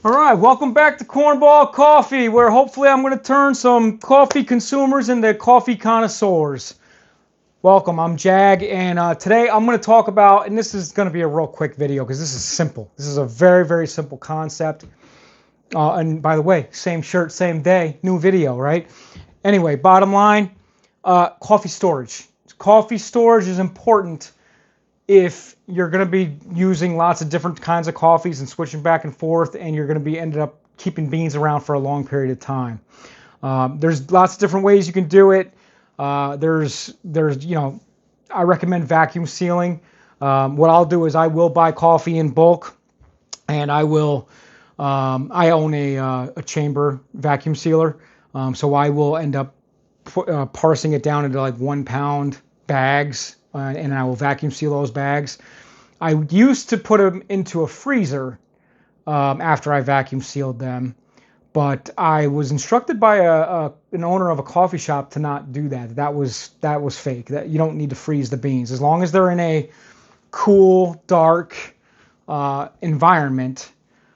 All right, welcome back to Cornball Coffee, where hopefully I'm going to turn some coffee consumers into coffee connoisseurs. Welcome, I'm Jag, and today I'm going to talk about, and this is going to be a real quick video because this is simple. This is a very, very simple concept. And by the way, same shirt, same day, new video, right? Anyway, bottom line, coffee storage. Coffee storage is important if you're going to be using lots of different kinds of coffees and switching back and forth, and you're going to be ended up keeping beans around for a long period of time. There's lots of different ways you can do it. There's I recommend vacuum sealing. What I'll do is I will buy coffee in bulk, and I will I own a chamber vacuum sealer, so I will end up parsing it down into like 1 pound bags. And I will vacuum seal those bags. I used to put them into a freezer after I vacuum sealed them, but I was instructed by an owner of a coffee shop to not do that. That was fake. That you don't need to freeze the beans as long as they're in a cool, dark environment.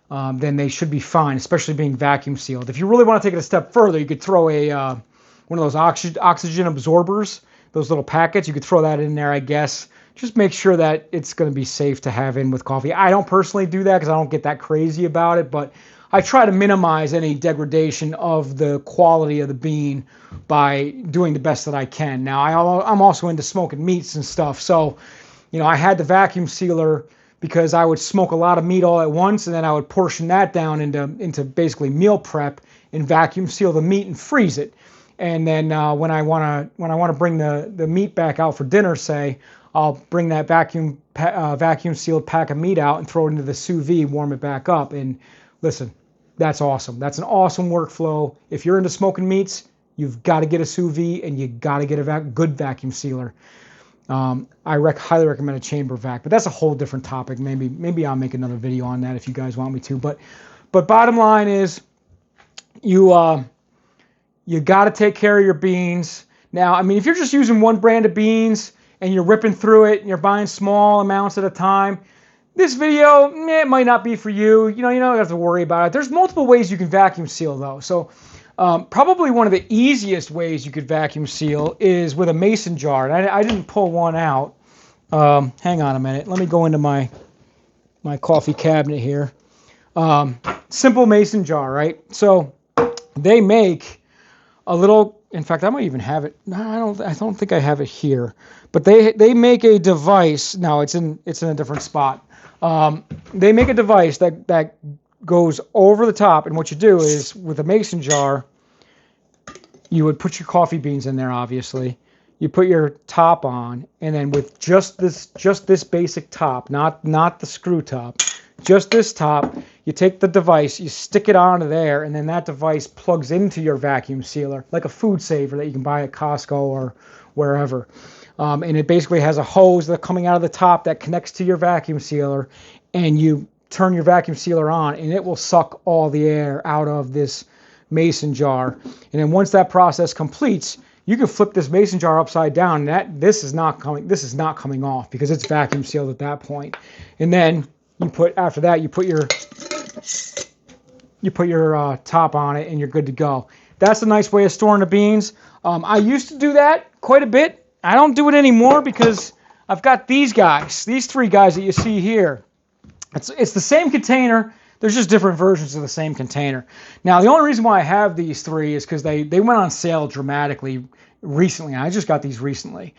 Then they should be fine, especially being vacuum sealed. If you really want to take it a step further, you could throw one of those oxygen absorbers. Those little packets, you could throw that in there, I guess. Just make sure that it's going to be safe to have in with coffee. I don't personally do that because I don't get that crazy about it, but I try to minimize any degradation of the quality of the bean by doing the best that I can. Now, I'm also into smoking meats and stuff, so I had the vacuum sealer because I would smoke a lot of meat all at once, and then I would portion that down into basically meal prep and vacuum seal the meat and freeze it. And then when I want to bring the meat back out for dinner, say, I'll bring that vacuum sealed pack of meat out and throw it into the sous vide, warm it back up. And listen, that's awesome. That's an awesome workflow. If you're into smoking meats, you've got to get a sous vide and you got to get a good vacuum sealer. I highly recommend a chamber vac, but that's a whole different topic. Maybe I'll make another video on that if you guys want me to. But bottom line is, you got to take care of your beans. Now, I mean, if you're just using one brand of beans and you're ripping through it and you're buying small amounts at a time, this video, it might not be for you. You don't have to worry about it. There's multiple ways you can vacuum seal, though. So probably one of the easiest ways you could vacuum seal is with a mason jar. And I didn't pull one out. Hang on a minute. Let me go into my coffee cabinet here. Simple mason jar, right? So they make a little, in fact, I might even have it. No, I don't think I have it here. But they make a device. Now it's in a different spot. They make a device that goes over the top, and what you do is with a mason jar, you would put your coffee beans in there. Obviously, you put your top on, and then with just this basic top, not the screw top, just this top, you take the device, you stick it onto there, and then that device plugs into your vacuum sealer, like a food saver that you can buy at Costco or wherever. And it basically has a hose that's coming out of the top that connects to your vacuum sealer, and you turn your vacuum sealer on, and it will suck all the air out of this mason jar. And then once that process completes, you can flip this mason jar upside down, and this is not coming off because it's vacuum sealed at that point. And then after that, you put your top on it, and you're good to go. That's a nice way of storing the beans. I used to do that quite a bit. I don't do it anymore because I've got these three guys that you see here. It's the same container. There's just different versions of the same container. Now, the only reason why I have these three is because they went on sale dramatically recently. I just got these recently.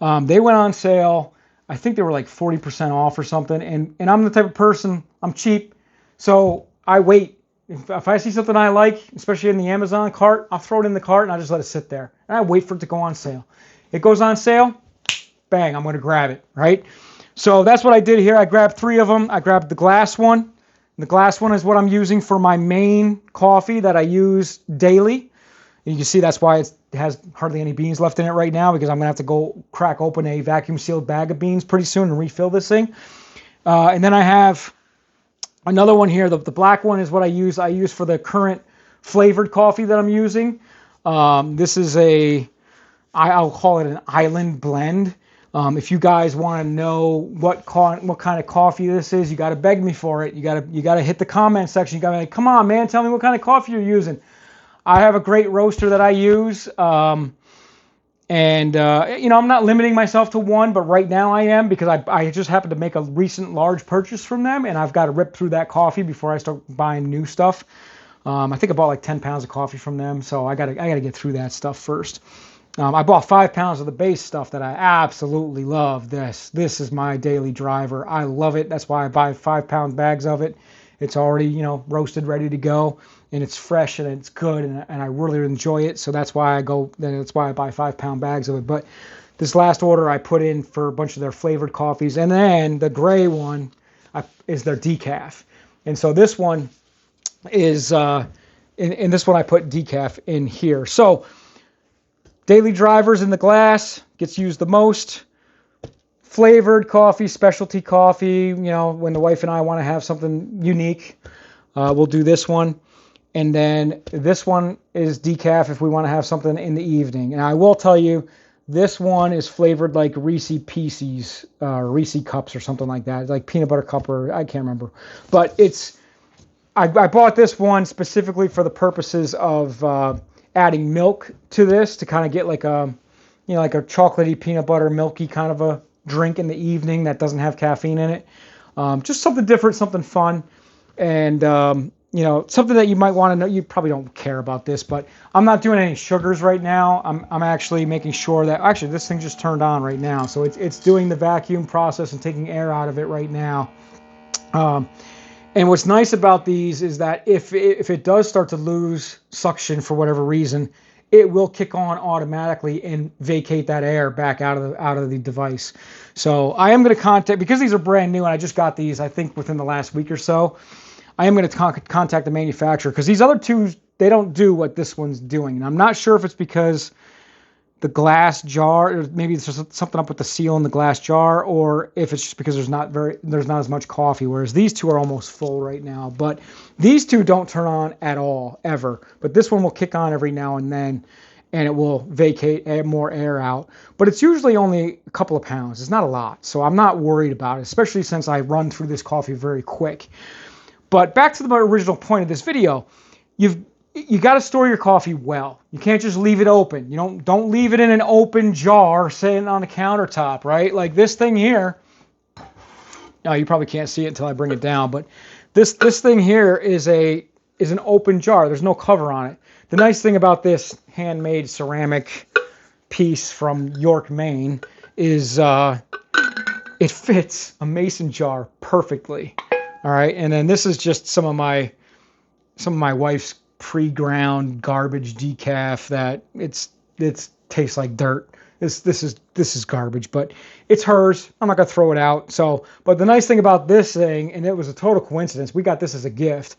They went on sale. I think they were like 40% off or something. And I'm the type of person, I'm cheap, so I wait. If I see something I like, especially in the Amazon cart, I'll throw it in the cart and I'll just let it sit there. And I wait for it to go on sale. It goes on sale, bang, I'm going to grab it, right? So that's what I did here. I grabbed 3 of them. I grabbed the glass one. The glass one is what I'm using for my main coffee that I use daily. And you can see that's why it has hardly any beans left in it right now, because I'm going to have to go crack open a vacuum sealed bag of beans pretty soon and refill this thing. And then I have another one here. The black one is what I use for the current flavored coffee that I'm using. This is I'll call it an island blend. If you guys want to know what kind of coffee this is, you got to beg me for it. You got to hit the comment section. You got to be like, come on, man, tell me what kind of coffee you're using. I have a great roaster that I use, I'm not limiting myself to one, but right now I am, because I just happened to make a recent large purchase from them, and I've got to rip through that coffee before I start buying new stuff. I think I bought like 10 pounds of coffee from them, so I gotta get through that stuff first. I bought 5 pounds of the base stuff that I absolutely love. This is my daily driver. I love it. That's why I buy 5-pound bags of it. It's already, roasted, ready to go, and it's fresh and it's good, and I really enjoy it. So that's why I buy 5-pound bags of it. But this last order I put in for a bunch of their flavored coffees, and then the gray one is their decaf. And so this one is in this one I put decaf in here. So daily drivers in the glass gets used the most. Flavored coffee, specialty coffee, when the wife and I want to have something unique, we'll do this one. And then this one is decaf if we want to have something in the evening. And I will tell you, this one is flavored like Reese Pieces, Reese Cups or something like that. It's like peanut butter cup, or I can't remember. But I bought this one specifically for the purposes of adding milk to this, to kind of get like a chocolatey peanut butter milky kind of a drink in the evening that doesn't have caffeine in it. Just something different, something fun, and something that you might want to know. You probably don't care about this, but I'm not doing any sugars right now. I'm actually making sure that this thing just turned on right now, so it's doing the vacuum process and taking air out of it right now. And what's nice about these is that if it does start to lose suction for whatever reason, it will kick on automatically and vacate that air back out of the device. So I am going to because these are brand new and I just got these, I think, within the last week or so, I am going to contact the manufacturer, because these other two, they don't do what this one's doing. And I'm not sure if it's because the glass jar, or maybe it's just something up with the seal in the glass jar, or if it's just because there's not as much coffee, whereas these two are almost full right now. But these two don't turn on at all, ever. But this one will kick on every now and then, and it will vacate more air out. But it's usually only a couple of pounds. It's not a lot, so I'm not worried about it, especially since I run through this coffee very quick. But back to the original point of this video, you got to store your coffee well. You can't just leave it open. Don't leave it in an open jar sitting on the countertop, right? Like this thing here. No, you probably can't see it until I bring it down, but this thing here is an open jar. There's no cover on it. The nice thing about this handmade ceramic piece from York, Maine is it fits a mason jar perfectly. All right, and then this is just some of my wife's pre-ground garbage decaf that it tastes like dirt. This is garbage, but it's hers. I'm not gonna throw it out. So, but the nice thing about this thing, and it was a total coincidence, we got this as a gift.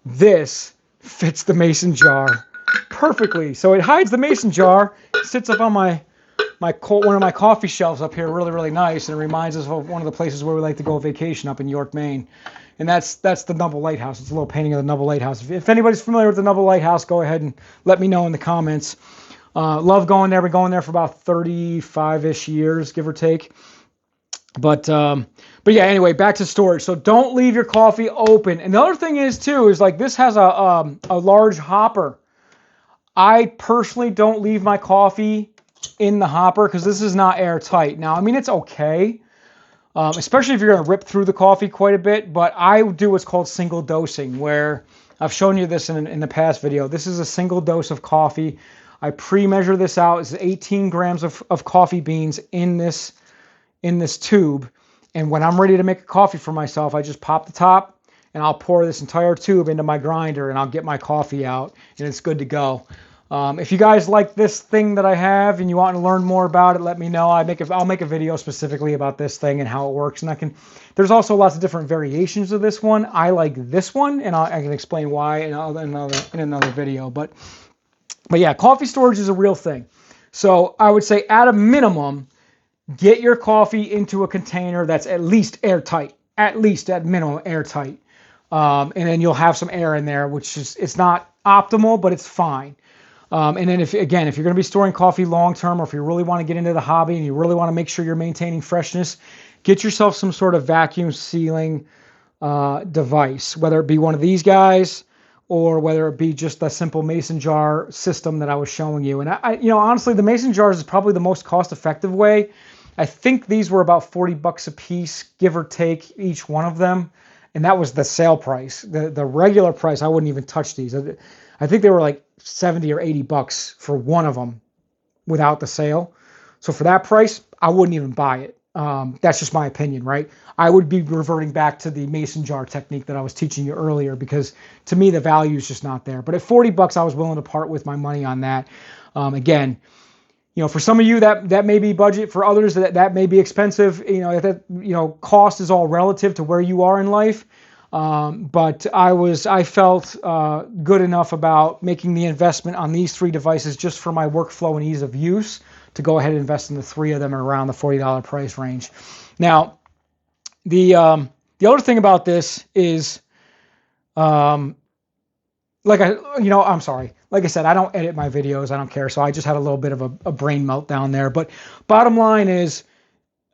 This fits the mason jar perfectly. So it hides the mason jar. It sits up on one of my coffee shelves up here, really, really nice, and it reminds us of one of the places where we like to go vacation up in York, Maine. And that's the Nubble Lighthouse. It's a little painting of the Nubble Lighthouse. If anybody's familiar with the Nubble Lighthouse, go ahead and let me know in the comments. Love going there. We're going there for about 35-ish years, give or take. But yeah, anyway, back to storage. So don't leave your coffee open. And the other thing is like this has a large hopper. I personally don't leave my coffee in the hopper because this is not airtight. Now, I mean, it's okay. Especially if you're going to rip through the coffee quite a bit, but I do what's called single dosing, where I've shown you this in the past video. This is a single dose of coffee. I pre-measure this out. It's 18 grams of coffee beans in this tube, and when I'm ready to make a coffee for myself, I just pop the top, and I'll pour this entire tube into my grinder, and I'll get my coffee out, and it's good to go. If you guys like this thing that I have and you want to learn more about it, let me know. I'll make a video specifically about this thing and how it works. And there's also lots of different variations of this one. I like this one, and I can explain why in another video. But yeah, coffee storage is a real thing. So I would say at a minimum, get your coffee into a container that's at least airtight, at minimum airtight. And then you'll have some air in there, which is, it's not optimal, but it's fine. And then if you're going to be storing coffee long term, or if you really want to get into the hobby and you really want to make sure you're maintaining freshness, get yourself some sort of vacuum sealing device, whether it be one of these guys or whether it be just a simple mason jar system that I was showing you. And honestly, the mason jars is probably the most cost-effective way. I think these were about $40 a piece, give or take, each one of them. And that was the sale price. The regular price, I wouldn't even touch these. I think they were like 70 or 80 bucks for one of them without the sale. So for that price, I wouldn't even buy it. That's just my opinion, right? I would be reverting back to the mason jar technique that I was teaching you earlier, because to me, the value is just not there. But at 40 bucks, I was willing to part with my money on that. Again, for some of you that may be budget. For others, that may be expensive. Cost is all relative to where you are in life. But I felt good enough about making the investment on these 3 devices just for my workflow and ease of use to go ahead and invest in the 3 of them at around the $40 price range. Now, the other thing about this is, I'm sorry. Like I said, I don't edit my videos. I don't care. So I just had a little bit of a brain meltdown there. But bottom line is,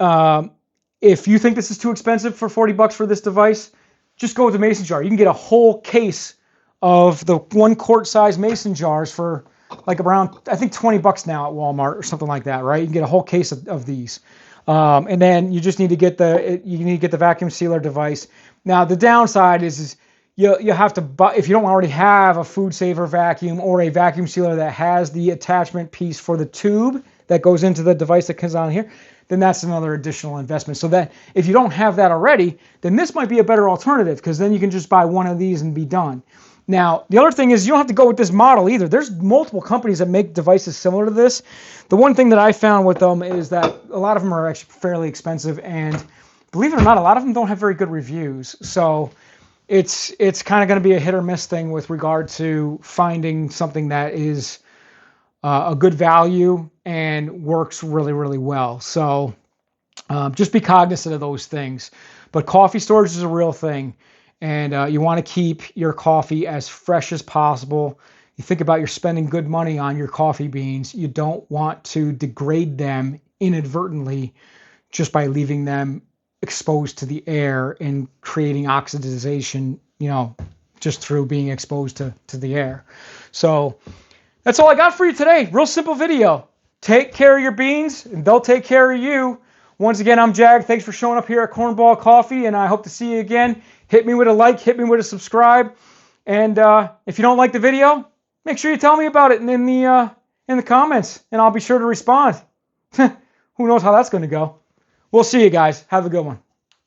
if you think this is too expensive for 40 bucks for this device, just go with the mason jar. You can get a whole case of the 1 quart size mason jars for like around, I think, 20 bucks now at Walmart or something like that, right? You can get a whole case of these. And then you just need to get the vacuum sealer device. Now, the downside is you have to buy, if you don't already have a food saver vacuum or a vacuum sealer that has the attachment piece for the tube that goes into the device that comes on here, then that's another additional investment. So that if you don't have that already, then this might be a better alternative, because then you can just buy one of these and be done. Now, the other thing is, you don't have to go with this model either. There's multiple companies that make devices similar to this. The one thing that I found with them is that a lot of them are actually fairly expensive, and believe it or not, a lot of them don't have very good reviews. So it's kind of going to be a hit or miss thing with regard to finding something that is a good value and works really, really well. So just be cognizant of those things. But coffee storage is a real thing. And you want to keep your coffee as fresh as possible. You think about you're spending good money on your coffee beans. You don't want to degrade them inadvertently just by leaving them exposed to the air and creating oxidization, just through being exposed to the air. So that's all I got for you today. Real simple video. Take care of your beans and they'll take care of you. Once again, I'm Jag. Thanks for showing up here at Cornball Coffee, and I hope to see you again. Hit me with a like, hit me with a subscribe, and if you don't like the video, make sure you tell me about it in the comments, and I'll be sure to respond. Who knows how that's going to go. We'll see you guys. Have a good one.